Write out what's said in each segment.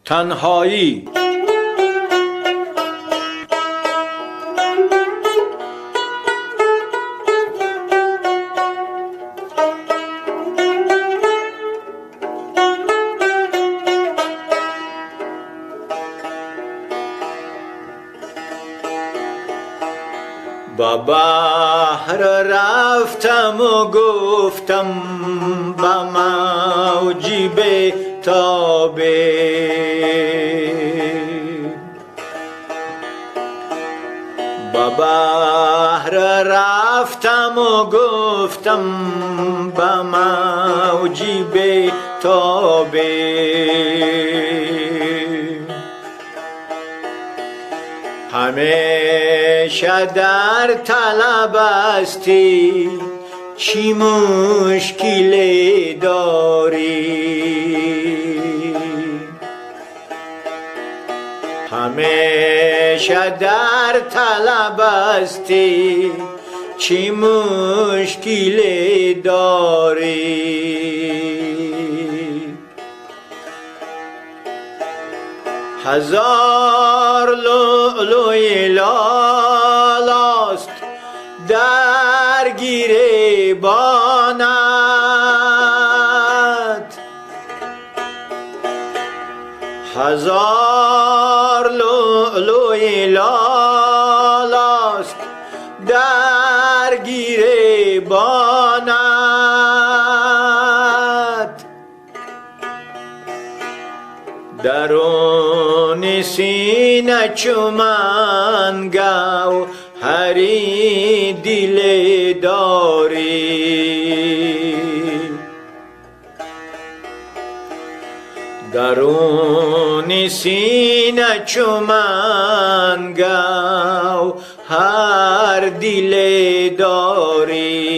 تنهایی با بحر رفتم و گفتم با موجی به تابه، با بحر رفتم و گفتم با موجی به تابه. همیشه در طلب استی چی مشکلی داری، همیشه در طلب استی چی مشکلی داری. هزار لؤلؤی لالاست در گریبانت، هزار لؤلؤی لالاست در گریبانت. درون سینه چو من گوهری دل داری، درون سینه چو من گوهر دل داری.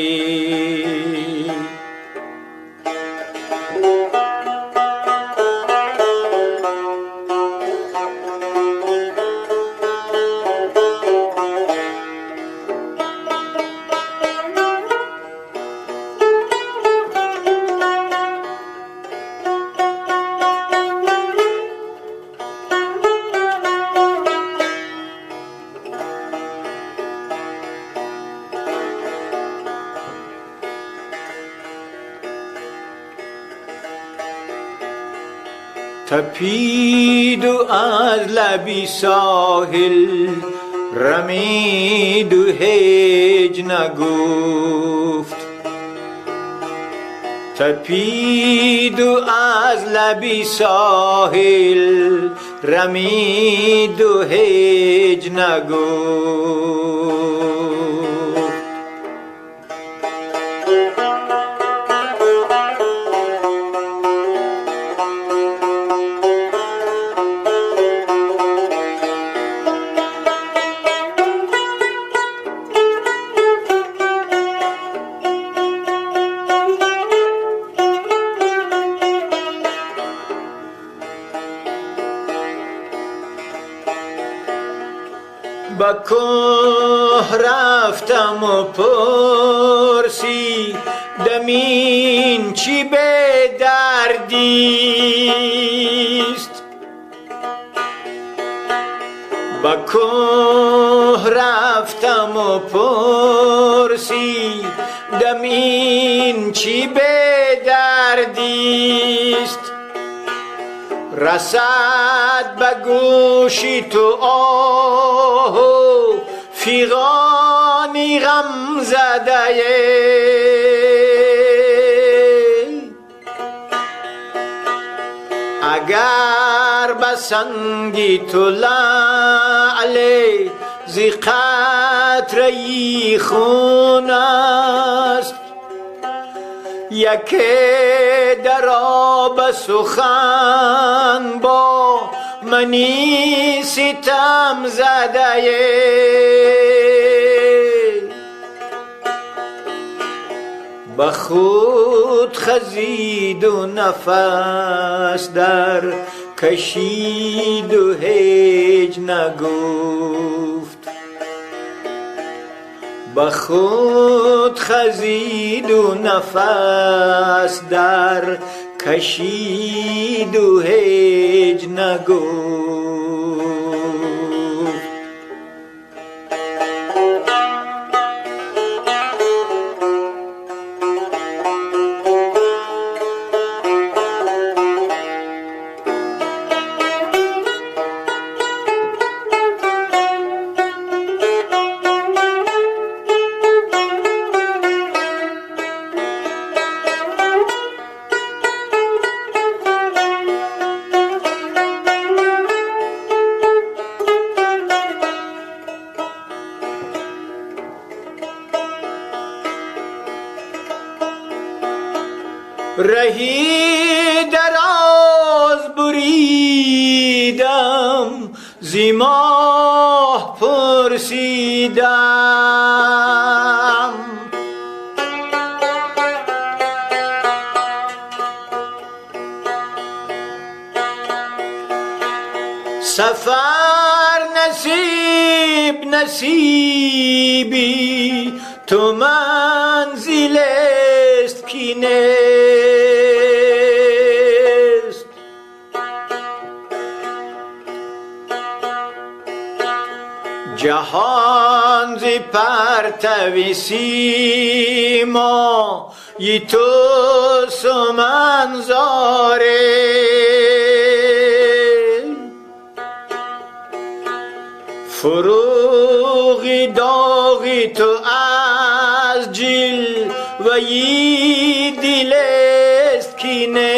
تپید و از لبی ساحل رمید و هیچ نگفت، تپید و از لبی ساحل رمید و هیچ نگفت. با کوه رفتم و پرسی دمین چی به دردیست، با کوه رفتم و پرسی دمین چی به دردیست. رسد به گوشی تو آه فیغانی غم زده، اگر به سنگی تو لعل زی قطره خون است، یکی در آب سخن با منی ستم زده. به خود خزید و نفس در کشید و هیچ نگفت، به خود خزید و نفس در کشید و هیچ نگفت. رهی دراز بریدم زی ماه پرسیدم، سفر نصیب نصیبی تو منزل است کی نیست. جهان ز پرتو سیمایی تو سمنزاره، فروغ داغی تو از جلوه‌ی دل است کی نیست.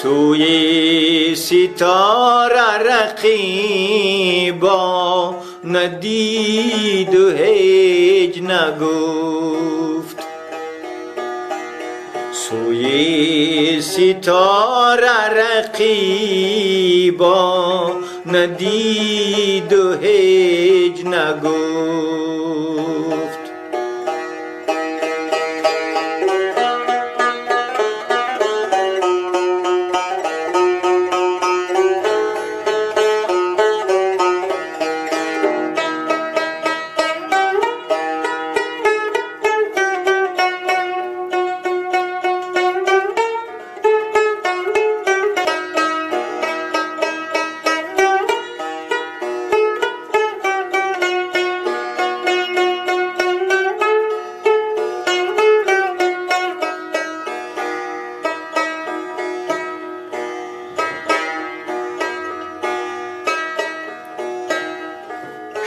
سوی ستاره رقیبا ندید و هیچ نگفت، سوی ستاره رقیبا ندید و هیچ نگفت.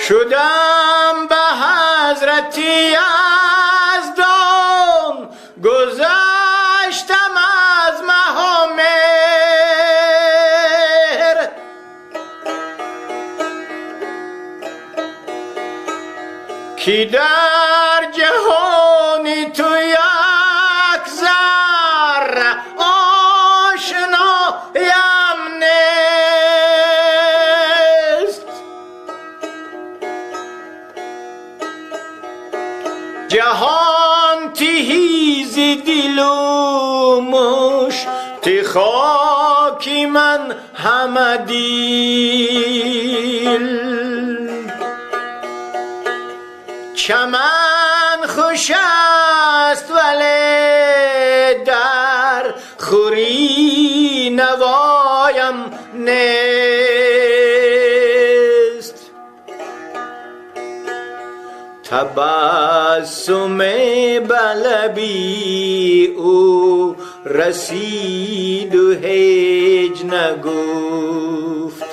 شدم به حضرت یزدان گذشتم از مه و مهر، کی در جهانی تو یک ذره آشنایم نیست. جهان تهیز دل و مشت خاکی من همه دل، چمن خوش است ولی در خوری نوایم نیست. تبسم بلبی او رسید و هیچ نگفت،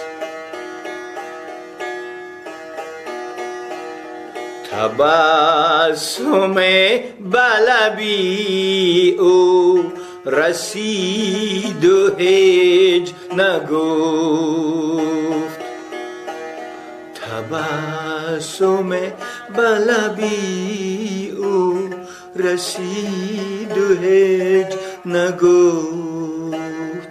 تبسم بلبی او رسید و هیچ نگفت. تبسم بلبی او رسید و هیچ نگفت،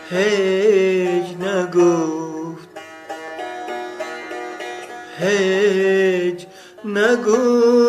هیچ نگفت، هیچ نگفت.